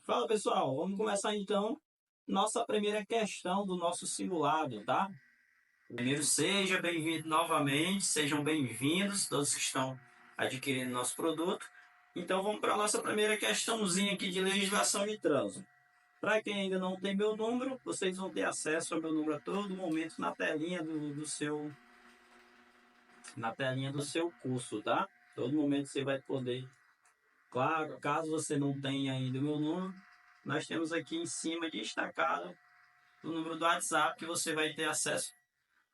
Fala pessoal, vamos começar então nossa primeira questão do nosso simulado, tá? Primeiro, seja bem-vindo novamente, sejam bem-vindos todos que estão adquirindo nosso produto. Então vamos para a nossa primeira questãozinha aqui de legislação de trânsito. Para quem ainda não tem meu número, vocês vão ter acesso ao meu número a todo momento na telinha do seu curso, tá? Todo momento você vai poder. Claro, caso você não tenha ainda o meu número, nós temos aqui em cima destacado o número do WhatsApp que você vai ter acesso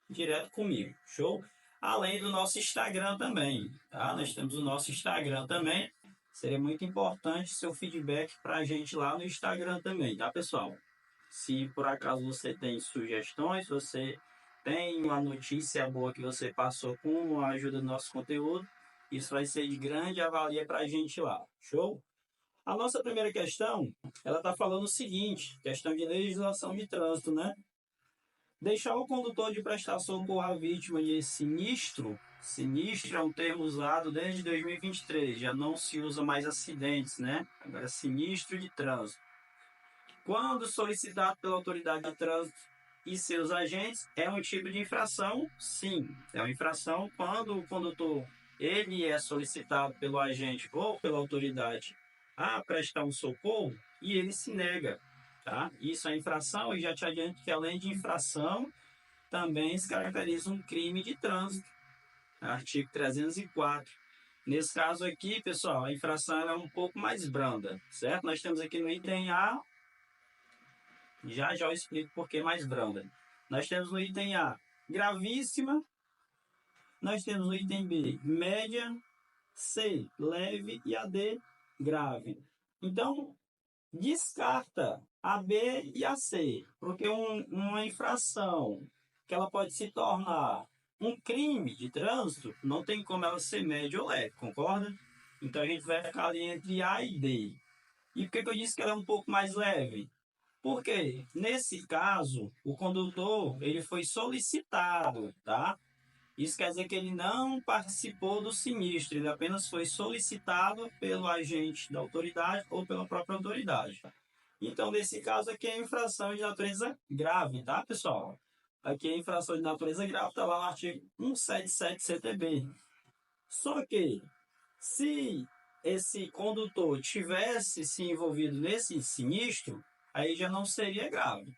direto comigo, show? Além do nosso Instagram também, tá? Nós temos o nosso Instagram também. Seria muito importante seu feedback para a gente lá no Instagram também, tá, pessoal? Se por acaso você tem sugestões, você tem uma notícia boa que você passou com a ajuda do nosso conteúdo, isso vai ser de grande avalia para a gente lá, show? A nossa primeira questão, ela está falando o seguinte, questão de legislação de trânsito, né? Deixar o condutor de prestar socorro à vítima de sinistro, sinistro é um termo usado desde 2023, já não se usa mais acidentes, né? Agora é sinistro de trânsito. Quando solicitado pela autoridade de trânsito e seus agentes, é um tipo de infração? Sim, é uma infração quando o condutor ele é solicitado pelo agente ou pela autoridade a prestar um socorro e ele se nega, tá? Isso é infração e já te adianto que além de infração, também se caracteriza um crime de trânsito, artigo 304. Nesse caso aqui, pessoal, a infração é um pouco mais branda, certo? Nós temos aqui no item A, já eu explico por que mais branda. Nós temos no item A, gravíssima. Nós temos no item B, média. C, leve. E a D, grave. Então, descarta a B e a C, porque uma infração que ela pode se tornar um crime de trânsito, não tem como ela ser média ou leve, concorda? Então a gente vai ficar ali entre A e D. E por que eu disse que ela é um pouco mais leve? Porque, nesse caso, o condutor ele foi solicitado, tá? Isso quer dizer que ele não participou do sinistro, ele apenas foi solicitado pelo agente da autoridade ou pela própria autoridade. Então, nesse caso aqui, é infração de natureza grave, tá, pessoal? Aqui é infração de natureza grave, está lá no artigo 177 CTB. Só que, se esse condutor tivesse se envolvido nesse sinistro, aí já não seria grave,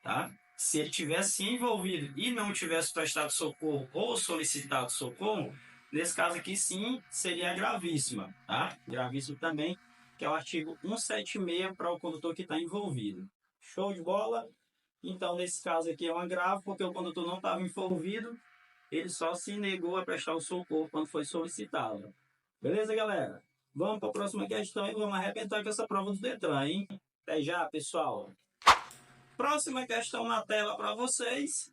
tá? Se ele tivesse se envolvido e não tivesse prestado socorro ou solicitado socorro, nesse caso aqui sim seria gravíssima, tá? Gravíssimo também, que é o artigo 176 para o condutor que está envolvido. Show de bola? Então, nesse caso aqui é uma grave, porque o condutor não estava envolvido, ele só se negou a prestar o socorro quando foi solicitado. Beleza, galera? Vamos para a próxima questão e vamos arrebentar com essa prova do Detran, hein? Até já, pessoal! Próxima questão na tela para vocês,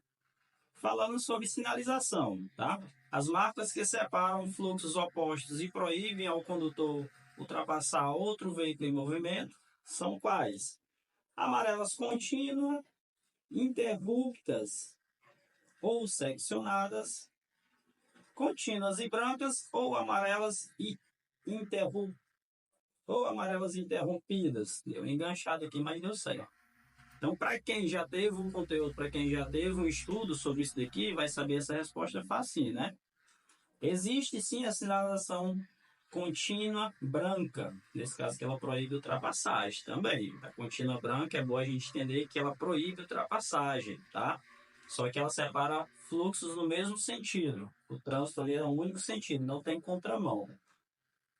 falando sobre sinalização, tá? As marcas que separam fluxos opostos e proíbem ao condutor ultrapassar outro veículo em movimento são quais? Amarelas contínuas, interruptas ou seccionadas, contínuas e brancas ou amarelas e interrompidas. Deu enganchado aqui, mas deu certo. Então, para quem já teve um conteúdo, para quem já teve um estudo sobre isso daqui, vai saber essa resposta fácil, né? Existe sim a sinalização contínua branca, nesse caso que ela proíbe ultrapassagem também. A contínua branca é bom a gente entender que ela proíbe ultrapassagem, tá? Só que ela separa fluxos no mesmo sentido. O trânsito ali é um único sentido, não tem contramão.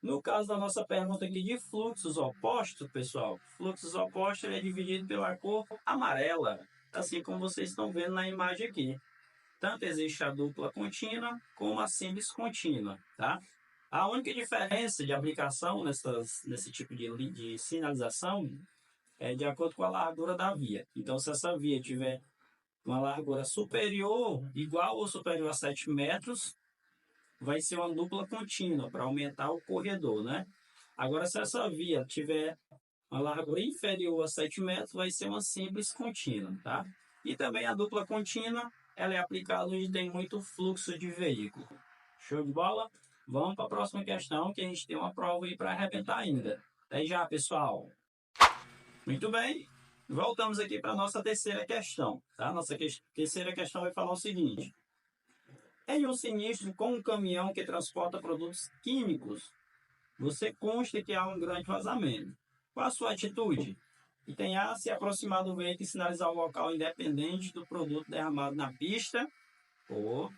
No caso da nossa pergunta aqui de fluxos opostos, pessoal, fluxos opostos é dividido pela cor amarela, assim como vocês estão vendo na imagem aqui. Tanto existe a dupla contínua como a simples contínua, tá? A única diferença de aplicação nesse tipo de sinalização é de acordo com a largura da via. Então, se essa via tiver uma largura superior, igual ou superior a 7 metros, vai ser uma dupla contínua para aumentar o corredor, né? Agora, se essa via tiver uma largura inferior a 7 metros, vai ser uma simples contínua, tá? E também a dupla contínua, ela é aplicada onde tem muito fluxo de veículo. Show de bola? Vamos para a próxima questão, que a gente tem uma prova aí para arrebentar ainda. Até já, pessoal! Muito bem, voltamos aqui para a nossa terceira questão. Tá? Nossa terceira questão vai falar o seguinte. Em um sinistro com um caminhão que transporta produtos químicos, você consta que há um grande vazamento. Qual a sua atitude? Item A, se aproximar do veículo e sinalizar o local independente do produto derramado na pista. Ou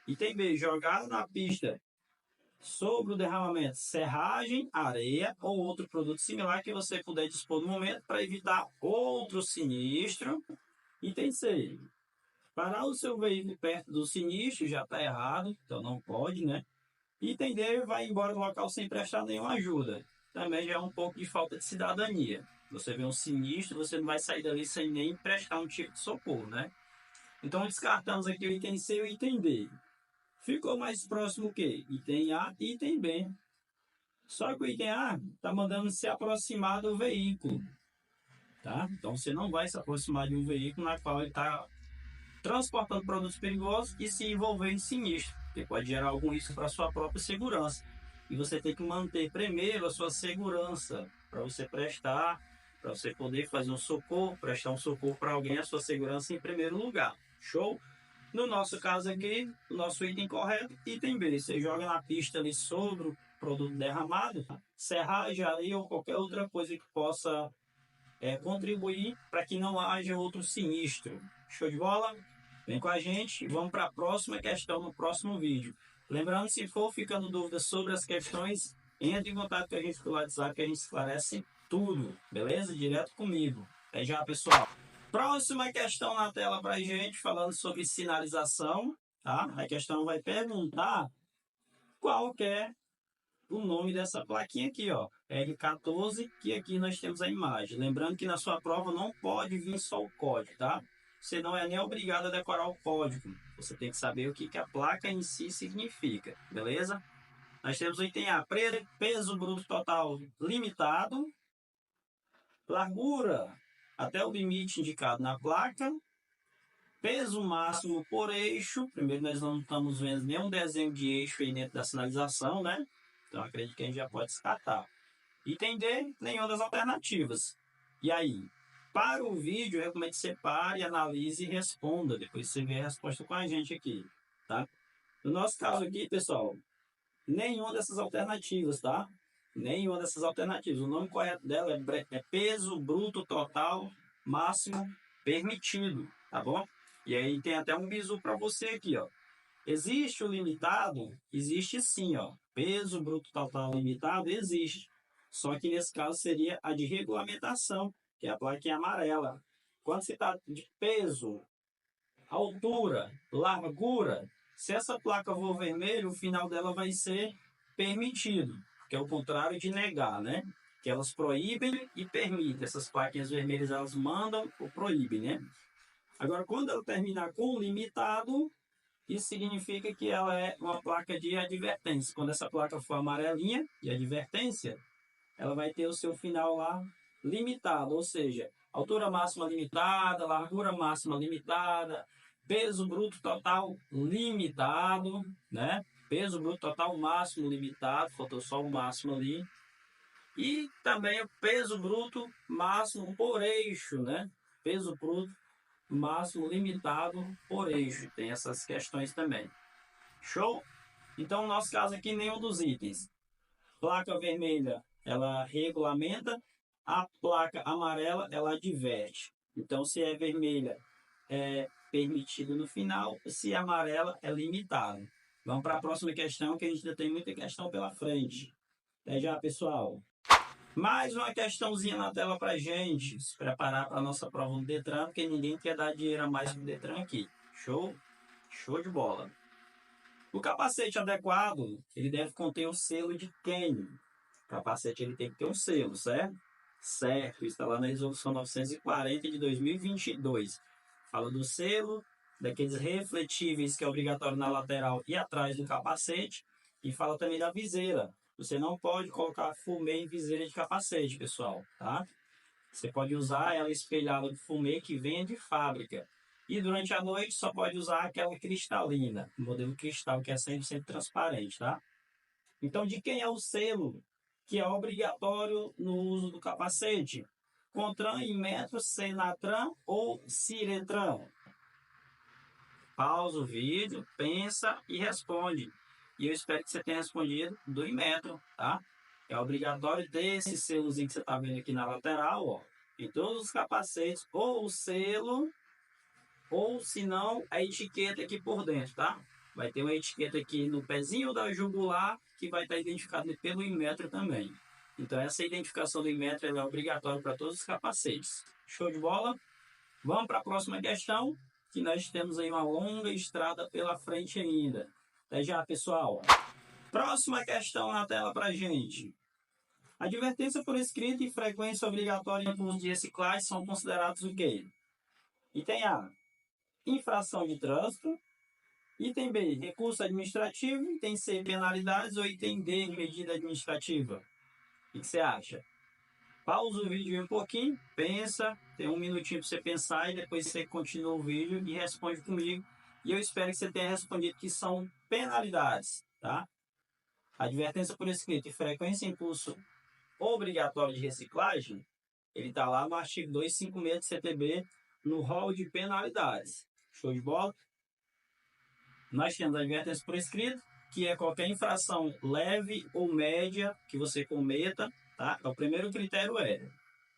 item B, jogar na pista sobre o derramamento serragem, areia ou outro produto similar que você puder dispor no momento para evitar outro sinistro. Item C, parar o seu veículo perto do sinistro já está errado, então não pode, né? Item D, vai embora do local sem prestar nenhuma ajuda. Também já é um pouco de falta de cidadania. Você vê um sinistro, você não vai sair dali sem nem prestar um tipo de socorro, né? Então descartamos aqui o item C e o item D. Ficou mais próximo o quê? Item A e item B. Só que o item A está mandando se aproximar do veículo, tá? Então você não vai se aproximar de um veículo na qual ele está transportando produtos perigosos e se envolver em sinistro, que pode gerar algum risco para a sua própria segurança. E você tem que manter primeiro a sua segurança para você prestar, para você poder fazer um socorro, prestar um socorro para alguém, a sua segurança em primeiro lugar. Show? No nosso caso aqui, o nosso item correto, item B. Você joga na pista ali sobre o produto derramado, serragem, areia ou qualquer outra coisa que possa contribuir para que não haja outro sinistro. Show de bola? Vem com a gente e vamos para a próxima questão no próximo vídeo. Lembrando, se for ficando dúvidas sobre as questões, entre em contato com a gente pelo WhatsApp que a gente esclarece tudo, beleza? Direto comigo. Até já, pessoal. Próxima questão na tela para a gente, falando sobre sinalização. Tá? A questão vai perguntar qual que é o nome dessa plaquinha aqui, ó, L14, que aqui nós temos a imagem. Lembrando que na sua prova não pode vir só o código, tá? Você não é nem obrigado a decorar o código. Você tem que saber o que a placa em si significa, beleza? Nós temos o item A, peso bruto total limitado, largura até o limite indicado na placa, peso máximo por eixo. Primeiro, nós não estamos vendo nenhum desenho de eixo aí dentro da sinalização, né? Então, acredito que a gente já pode descartar. Item D, nenhuma das alternativas. E aí? Para o vídeo, eu recomendo que você pare, analise e responda. Depois você vê a resposta com a gente aqui, tá? No nosso caso aqui, pessoal, nenhuma dessas alternativas, tá? Nenhuma dessas alternativas. O nome correto dela é peso bruto total máximo permitido, tá bom? E aí tem até um bizu para você aqui, ó. Existe o limitado? Existe sim, ó. Peso bruto total limitado existe. Só que nesse caso seria a de regulamentação, que é a plaquinha amarela. Quando se trata de peso, altura, largura, se essa placa for vermelho, o final dela vai ser permitido, que é o contrário de negar, né? Que elas proíbem e permitem. Essas plaquinhas vermelhas elas mandam ou proíbem, né? Agora, quando ela terminar com limitado, isso significa que ela é uma placa de advertência. Quando essa placa for amarelinha, de advertência, ela vai ter o seu final lá limitado, ou seja, altura máxima limitada, largura máxima limitada, peso bruto total limitado, né? Peso bruto total máximo limitado, faltou só o máximo ali. E também o peso bruto máximo por eixo, né? Peso bruto máximo limitado por eixo. Tem essas questões também. Show? Então, no nosso caso aqui, nenhum dos itens. Placa vermelha, ela regulamenta. A placa amarela, ela adverte. Então, se é vermelha, é permitido no final. Se é amarela, é limitado. Vamos para a próxima questão, que a gente ainda tem muita questão pela frente. Até já, pessoal. Mais uma questãozinha na tela para gente se preparar para a nossa prova no Detran, porque ninguém quer dar dinheiro a mais no Detran aqui. Show? Show de bola. O capacete adequado, ele deve conter o selo de quem? O capacete ele tem que ter um selo, certo? Certo, está lá na resolução 940 de 2022. Fala do selo, daqueles refletíveis que é obrigatório na lateral e atrás do capacete, e fala também da viseira. Você não pode colocar fumê em viseira de capacete, pessoal, tá? Você pode usar ela espelhada de fumê que vem de fábrica. E durante a noite só pode usar aquela cristalina, modelo cristal, que é 100% transparente, tá? Então, de quem é o selo que é obrigatório no uso do capacete? CONTRAN, INMETRO, SENATRAN ou CIRETRAN? Pausa o vídeo, pensa e responde. E eu espero que você tenha respondido do INMETRO, tá? É obrigatório ter esse selozinho que você está vendo aqui na lateral, ó, em todos os capacetes, ou o selo, ou se não, a etiqueta aqui por dentro, tá? Vai ter uma etiqueta aqui no pezinho da jugular que vai estar identificado pelo INMETRO também. Então essa identificação do INMETRO é obrigatória para todos os capacetes. Show de bola? Vamos para a próxima questão, que nós temos aí uma longa estrada pela frente ainda. Até já, pessoal. Próxima questão na tela para gente. Advertência por escrito e frequência obrigatória em curso de reciclagem são considerados o quê? Item A, infração de trânsito. Item B, recurso administrativo. Item C, penalidades. Ou item D, medida administrativa? O que você acha? Pausa o vídeo um pouquinho, pensa, tem um minutinho para você pensar e depois você continua o vídeo e responde comigo. E eu espero que você tenha respondido que são penalidades, tá? Advertência por escrito e frequência em curso obrigatório de reciclagem, ele está lá no artigo 256 do CTB, no rol de penalidades. Show de bola? Nós temos a advertência por escrito, que é qualquer infração leve ou média que você cometa, tá? O primeiro critério é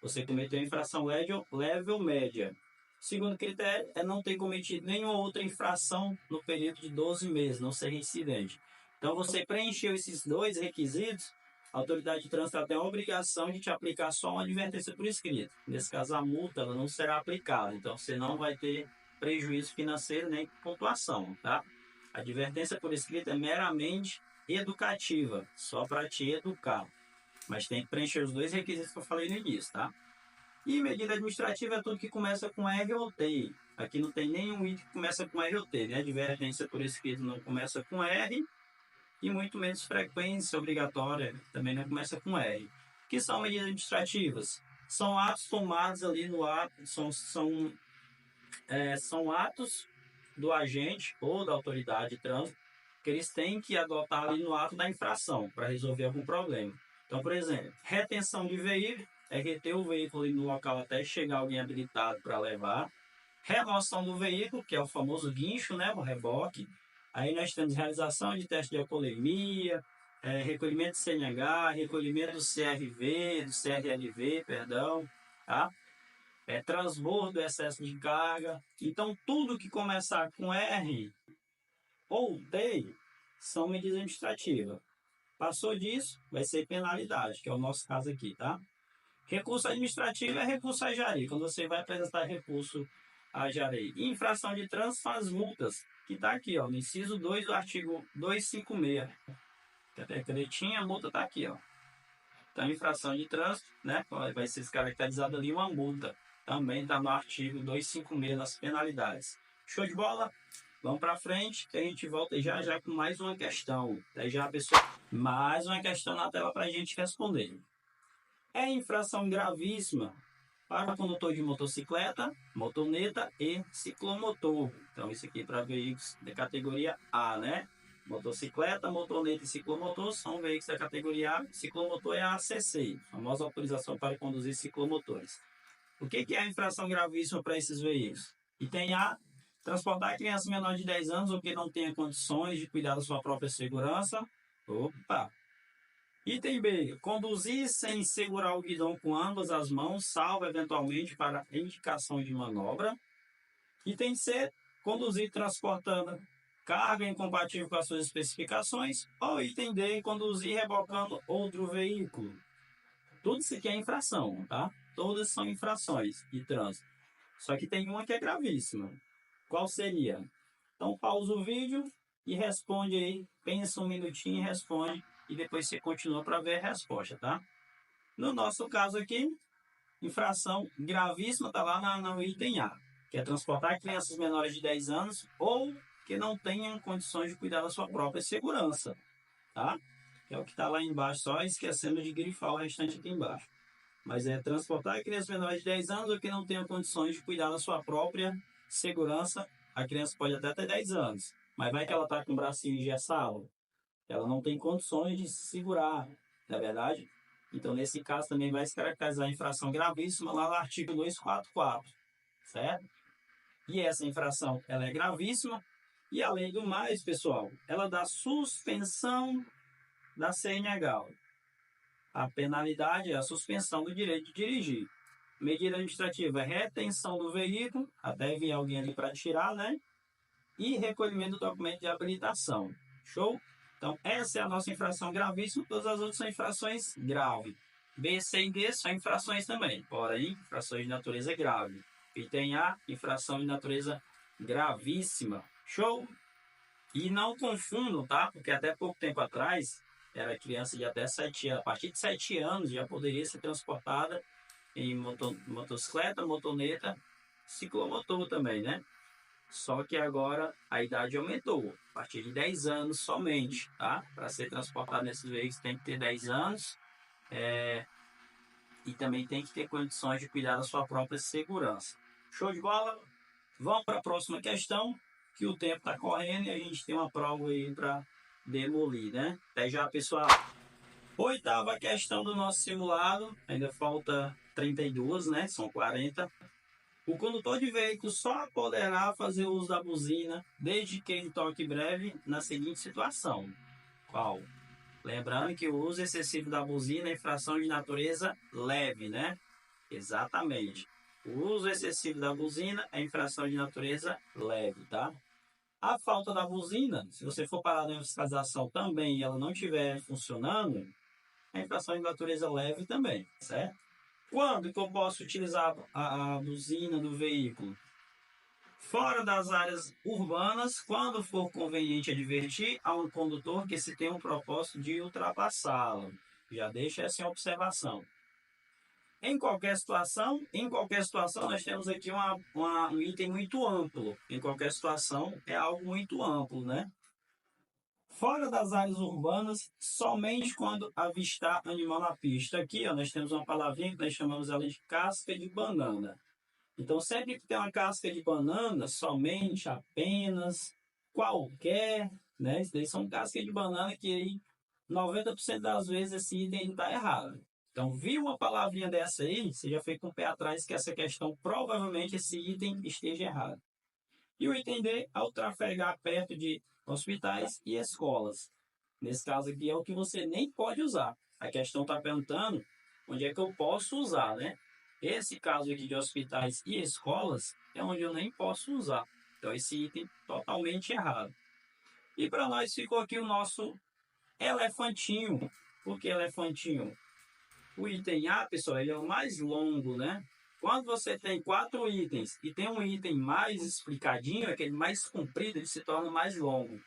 você cometeu infração leve ou média. O segundo critério é não ter cometido nenhuma outra infração no período de 12 meses, não ser reincidente. Então, você preencheu esses dois requisitos, a autoridade de trânsito tem a obrigação de te aplicar só uma advertência por escrito. Nesse caso, a multa ela não será aplicada, então você não vai ter prejuízo financeiro nem pontuação, tá? A advertência por escrito é meramente educativa, só para te educar. Mas tem que preencher os dois requisitos que eu falei no início, tá? E medida administrativa é tudo que começa com R ou T. Aqui não tem nenhum item que começa com R ou T, né? Advertência por escrito não começa com R e muito menos frequência obrigatória também não começa com R. O que são medidas administrativas? São atos tomados ali no ato, são atos do agente ou da autoridade de trânsito que eles têm que adotar ali no ato da infração para resolver algum problema. Então, por exemplo, retenção de veículo é reter o veículo ali no local até chegar alguém habilitado para levar. Remoção do veículo, que é o famoso guincho, né, o reboque. Aí nós temos realização de teste de alcoolemia, recolhimento de CNH, recolhimento do CRV, do CRLV, perdão, tá? Transbordo, excesso de carga. Então, tudo que começar com R ou T são medidas administrativas. Passou disso, vai ser penalidade, que é o nosso caso aqui, tá? Recurso administrativo é recurso à JAREI, quando você vai apresentar recurso à JAREI. E infração de trânsito são as multas, que está aqui, ó, no inciso 2 do artigo 256. Até a canetinha, a multa está aqui, ó. Então, infração de trânsito, né, vai ser descaracterizada ali uma multa. Também está no artigo 256 das penalidades. Show de bola? Vamos para frente, que a gente volta já já com mais uma questão. Até já, pessoal. Mais uma questão na tela para a gente responder. É infração gravíssima para o condutor de motocicleta, motoneta e ciclomotor. Então, isso aqui para veículos de categoria A, né? Motocicleta, motoneta e ciclomotor são veículos da categoria A. Ciclomotor é a ACC, famosa autorização para conduzir ciclomotores. O que é a infração gravíssima para esses veículos? Item A, transportar crianças menores de 10 anos ou que não tenha condições de cuidar da sua própria segurança. Opa! Item B, conduzir sem segurar o guidão com ambas as mãos, salvo eventualmente para indicação de manobra. Item C, conduzir transportando carga incompatível com as suas especificações. Ou item D, conduzir rebocando outro veículo. Tudo isso aqui é infração, tá? Todas são infrações de trânsito. Só que tem uma que é gravíssima. Qual seria? Então pausa o vídeo e responde aí. Pensa um minutinho e responde. E depois você continua para ver a resposta, tá? No nosso caso aqui, infração gravíssima está lá no item A, que é transportar crianças menores de 10 anos ou que não tenham condições de cuidar da sua própria segurança, tá? Que é o que está lá embaixo, só esquecendo de grifar o restante aqui embaixo. Mas é transportar crianças menores de 10 anos ou que não tenham condições de cuidar da sua própria segurança. A criança pode até ter 10 anos, mas vai que ela está com o bracinho engessado. Ela não tem condições de se segurar, não é verdade? Então, nesse caso, também vai se caracterizar a infração gravíssima lá no artigo 244, certo? E essa infração, ela é gravíssima e, além do mais, pessoal, ela dá suspensão da CNH. A penalidade é a suspensão do direito de dirigir. Medida administrativa é retenção do veículo, até vir alguém ali para tirar, né? E recolhimento do documento de habilitação. Show? Então, essa é a nossa infração gravíssima, todas as outras são infrações graves. B, C e D são infrações também, porém, infrações de natureza grave. Item A, infração de natureza gravíssima. Show? E não confundam, tá? Porque até pouco tempo atrás, era criança de até 7 anos, a partir de 7 anos já poderia ser transportada em motocicleta, motoneta, ciclomotor também, né? Só que agora a idade aumentou, a partir de 10 anos somente, tá? Para ser transportado nesses veículos tem que ter 10 anos e também tem que ter condições de cuidar da sua própria segurança. Show de bola? Vamos para a próxima questão, que o tempo está correndo e a gente tem uma prova aí para demolir, né? Até já, pessoal. Oitava questão do nosso simulado, ainda falta 32, né? São 40. O condutor de veículo só poderá fazer uso da buzina desde que em toque breve na seguinte situação. Qual? Lembrando que o uso excessivo da buzina é infração de natureza leve, né? Exatamente. O uso excessivo da buzina é infração de natureza leve, tá? A falta da buzina, se você for parar na fiscalização também e ela não estiver funcionando, é infração de natureza leve também, certo? Quando que eu posso utilizar a buzina do veículo? Fora das áreas urbanas, quando for conveniente advertir a um condutor que se tem um propósito de ultrapassá-lo. Já deixa essa observação. Em qualquer situação, nós temos aqui um item muito amplo. Em qualquer situação, é algo muito amplo, né? Fora das áreas urbanas, somente quando avistar animal na pista. Aqui, ó, nós temos uma palavrinha que nós chamamos ela de casca de banana. Então, sempre que tem uma casca de banana, somente, apenas, qualquer, né? Isso daí são cascas de banana que aí 90% das vezes esse item está errado. Então, viu uma palavrinha dessa aí, você já fica com o pé atrás que essa questão, provavelmente esse item esteja errado. E o item D, ao trafegar perto de hospitais e escolas. Nesse caso aqui é o que você nem pode usar. A questão está perguntando onde é que eu posso usar, né? Esse caso aqui de hospitais e escolas é onde eu nem posso usar. Então, esse item totalmente errado. E para nós ficou aqui o nosso elefantinho. Por que elefantinho? O item A, pessoal, ele é o mais longo, né? Quando você tem 4 itens e tem um item mais explicadinho, aquele mais comprido, ele se torna mais longo.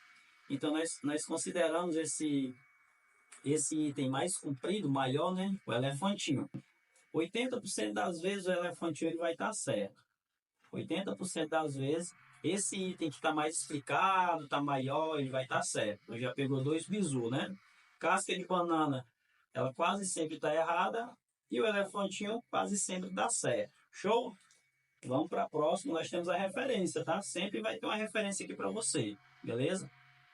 Então, nós consideramos esse item mais comprido, maior, né? O elefantinho. 80% das vezes o elefantinho ele vai estar certo. 80% das vezes, esse item que está mais explicado, está maior, ele vai estar certo. Eu já pegou 2 bizu, né? Casca de banana, ela quase sempre está errada. E o elefantinho quase sempre dá certo. Show? Vamos para a próxima. Nós temos a referência, tá? Sempre vai ter uma referência aqui para você. Beleza?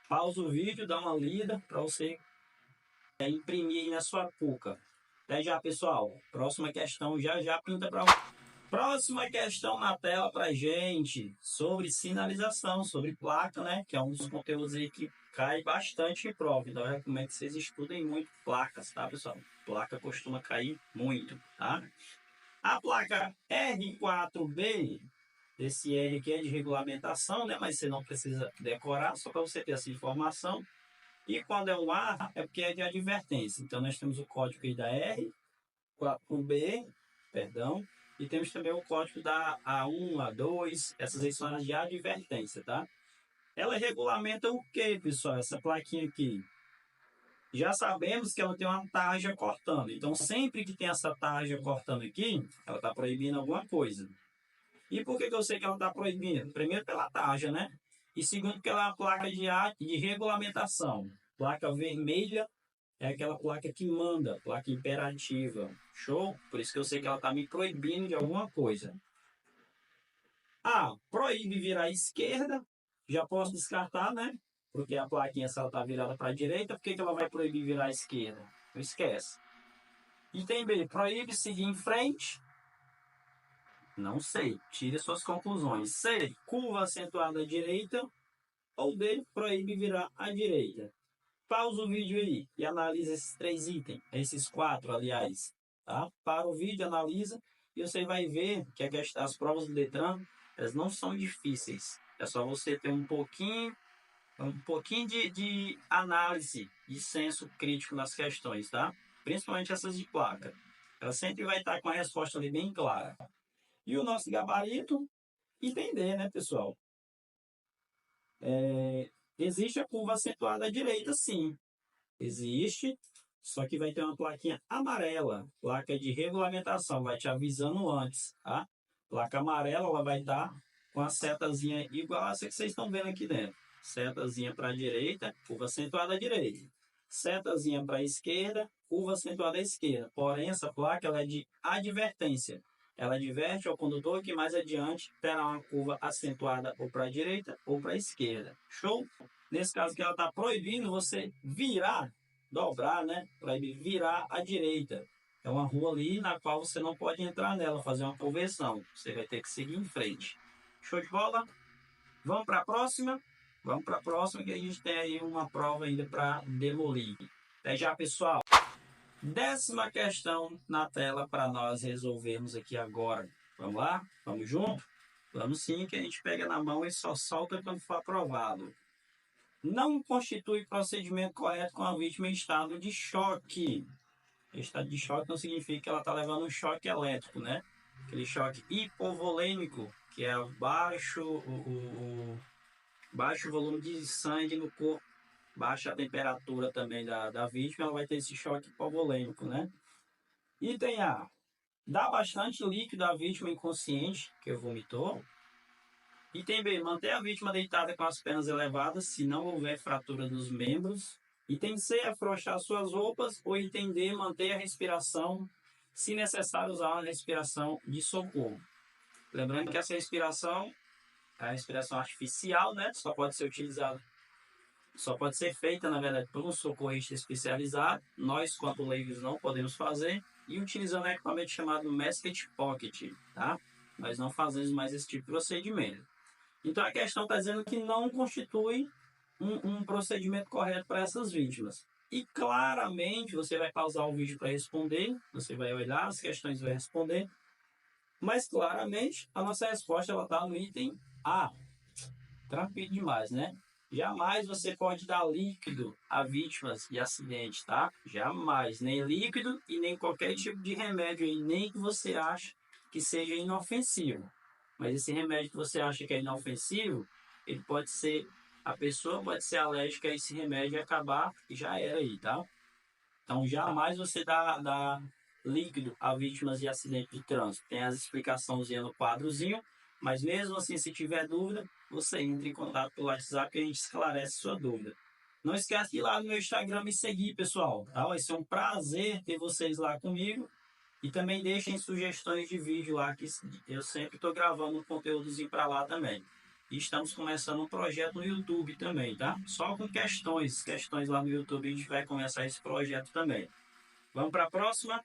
Pausa o vídeo, dá uma lida para você imprimir aí na sua cuca. Até já, pessoal. Próxima questão já pinta para Próxima questão na tela para gente sobre sinalização, sobre placa, né? Que é um dos conteúdos aí que cai bastante em prova. Então, eu recomendo que vocês estudem muito placas, tá, pessoal? Placa costuma cair muito, tá? A placa R4B, esse R aqui é de regulamentação, né? Mas você não precisa decorar, só para você ter essa informação. E quando é o A, é porque é de advertência. Então, nós temos o código aí da R4B, perdão, e temos também o código da A1, A2, essas aí são as de advertência, tá? Ela regulamenta o que, pessoal? Essa plaquinha aqui. Já sabemos que ela tem uma tarja cortando. Então, sempre que tem essa tarja cortando aqui, ela está proibindo alguma coisa. E por que eu sei que ela está proibindo? Primeiro, pela tarja, né? E segundo, porque ela é uma placa de regulamentação. Placa vermelha é aquela placa que manda, placa imperativa. Show? Por isso que eu sei que ela está me proibindo de alguma coisa. Proíbe virar à esquerda. Já posso descartar, né? Porque a plaquinha, se ela está virada para a direita, por que ela vai proibir virar à esquerda? Não esquece. Item B, proíbe seguir em frente. Não sei, tire suas conclusões. C, curva acentuada à direita. Ou D, proíbe virar à direita. Pausa o vídeo aí e analisa esses 3 itens, esses 4, aliás. Tá? Para o vídeo, analisa e você vai ver que as provas do Detran, elas não são difíceis. É só você ter um pouquinho de análise e senso crítico nas questões, tá? Principalmente essas de placa. Ela sempre vai estar com a resposta ali bem clara. E o nosso gabarito, entender, né, pessoal? Existe a curva acentuada à direita, sim. Existe, só que vai ter uma plaquinha amarela, placa de regulamentação, vai te avisando antes, tá? Placa amarela, ela vai estar com a setazinha igual a essa que vocês estão vendo aqui dentro. Setazinha para a direita, curva acentuada à direita. Setazinha para a esquerda, curva acentuada à esquerda. Porém, essa placa ela é de advertência. Ela adverte ao condutor que mais adiante terá uma curva acentuada ou para a direita ou para a esquerda. Show? Nesse caso que ela está proibindo você virar, dobrar, né? Proíbe virar à direita. É uma rua ali na qual você não pode entrar nela, fazer uma conversão. Você vai ter que seguir em frente. Show de bola? Vamos para a próxima? Vamos para a próxima que a gente tem aí uma prova ainda para demolir. Até já, pessoal. 10ª questão na tela para nós resolvermos aqui agora. Vamos lá? Vamos junto? Vamos sim, que a gente pega na mão e só solta quando for aprovado. Não constitui procedimento correto com a vítima em estado de choque. Estado de choque não significa que ela está levando um choque elétrico, né? Aquele choque hipovolêmico, que é baixo volume de sangue no corpo, baixa a temperatura também da vítima, ela vai ter esse choque hipovolêmico, né? Item A. Dá bastante líquido à vítima inconsciente, que vomitou. Item B, manter a vítima deitada com as pernas elevadas se não houver fratura dos membros. Item C, afrouxar suas roupas. Ou item D, manter a respiração, se necessário usar uma respiração de socorro. Lembrando que essa respiração é a respiração artificial, né? Só pode ser feita, na verdade, por um socorrista especializado. Nós, quanto leigos, não podemos fazer. E utilizando um equipamento chamado Masked Pocket, tá? Nós não fazemos mais esse tipo de procedimento. Então a questão está dizendo que não constitui um procedimento correto para essas vítimas. E claramente você vai pausar o vídeo para responder, você vai olhar as questões e vai responder, mas claramente a nossa resposta está no item A. Tranquilo demais, né? Jamais você pode dar líquido a vítimas de acidente, tá? Jamais. Nem líquido e nem qualquer tipo de remédio aí, nem que você ache que seja inofensivo. Mas esse remédio que você acha que é inofensivo, ele pode ser, a pessoa pode ser alérgica a esse remédio e acabar e já era aí, tá? Então jamais você dá líquido a vítimas de acidente de trânsito. Tem as explicações no quadrozinho, mas mesmo assim, se tiver dúvida, você entra em contato pelo WhatsApp que a gente esclarece sua dúvida. Não esquece de ir lá no meu Instagram me seguir, pessoal. Tá? Vai ser um prazer ter vocês lá comigo. E também deixem sugestões de vídeo lá, que eu sempre estou gravando um conteúdozinho para lá também. E estamos começando um projeto no YouTube também, tá? Só com questões lá no YouTube a gente vai começar esse projeto também. Vamos para a próxima?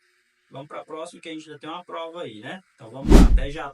Vamos para a próxima que a gente já tem uma prova aí, né? Então vamos lá, até já.